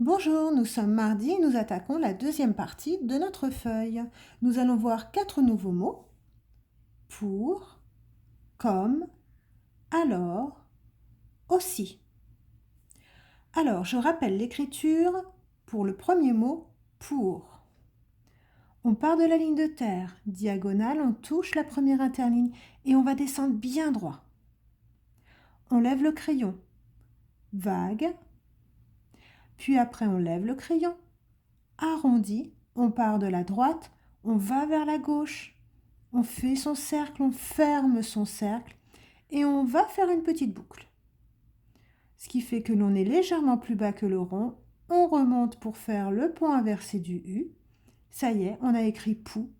Bonjour, nous sommes mardi et nous attaquons la deuxième partie de notre feuille. Nous allons voir 4 nouveaux mots. Pour, comme, alors, aussi. Alors, je rappelle l'écriture pour le premier mot, pour. On part de la ligne de terre, diagonale, on touche la première interligne et on va descendre bien droit. On lève le crayon, vague, puis après on lève le crayon, arrondi, on part de la droite, on va vers la gauche, on fait son cercle, on ferme son cercle et on va faire une petite boucle. Ce qui fait que l'on est légèrement plus bas que le rond, on remonte pour faire le point inversé du U. Ça y est, on a écrit pou.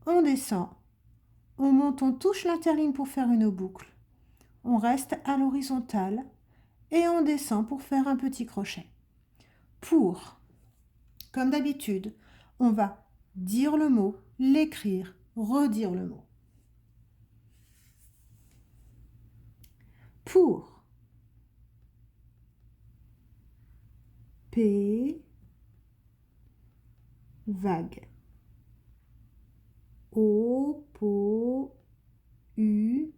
On descend, on monte, on touche l'interligne pour faire une boucle. On reste à l'horizontale et on descend pour faire un petit crochet. Pour. Comme d'habitude, on va dire le mot, l'écrire, redire le mot. Pour. P, vague. O, po, U,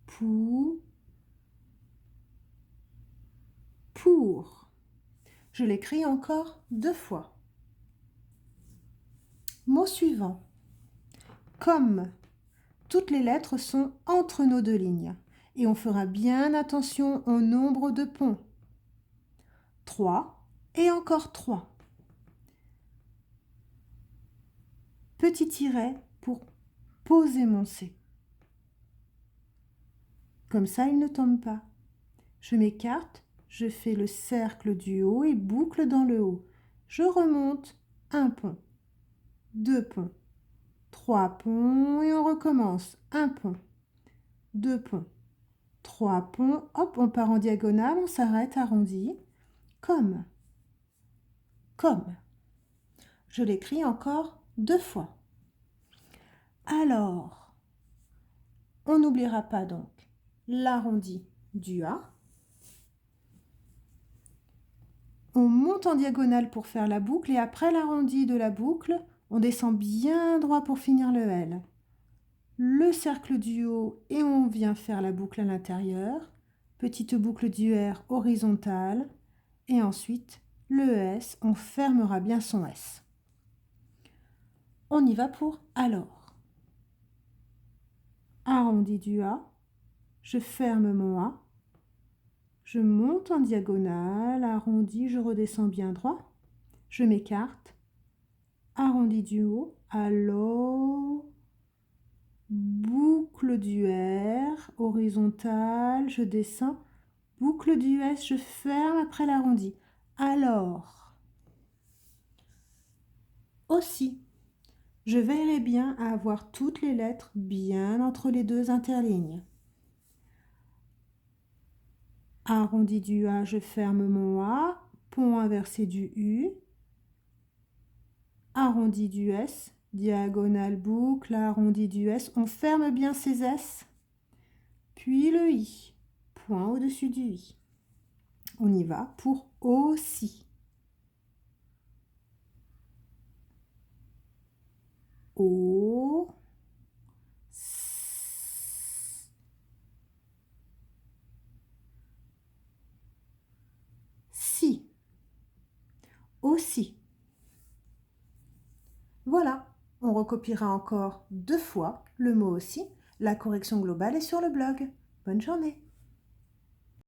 pou, pour. Je l'écris encore 2 fois. Mot suivant. Comme. Toutes les lettres sont entre nos 2 lignes et on fera bien attention au nombre de ponts. 3 et encore 3. Petit tiret pour poser mon C. Comme ça, il ne tombe pas. Je m'écarte, je fais le cercle du haut et boucle dans le haut. Je remonte 1 pont, 2 ponts, 3 ponts et on recommence. 1 pont, 2 ponts, 3 ponts. Hop, on part en diagonale, on s'arrête arrondi. Comme. Comme. Je l'écris encore 2 fois. Alors, on n'oubliera pas donc l'arrondi du A. On monte en diagonale pour faire la boucle et après l'arrondi de la boucle, on descend bien droit pour finir le L. Le cercle du haut et on vient faire la boucle à l'intérieur. Petite boucle du R horizontale et ensuite le S, on fermera bien son S. On y va pour alors. Arrondi du A, je ferme mon A, je monte en diagonale, arrondi, je redescends bien droit, je m'écarte, arrondi du haut, alors, boucle du R, horizontale, je descends, boucle du S, je ferme après l'arrondi. Alors, aussi, je veillerai bien à avoir toutes les lettres bien entre les 2 interlignes. Arrondi du A, je ferme mon A, pont inversé du U, arrondi du S, diagonale boucle, arrondi du S, on ferme bien ces S, puis le I, point au-dessus du I. On y va pour aussi. O, si, aussi. Voilà, on recopiera encore 2 fois le mot aussi. La correction globale est sur le blog. Bonne journée.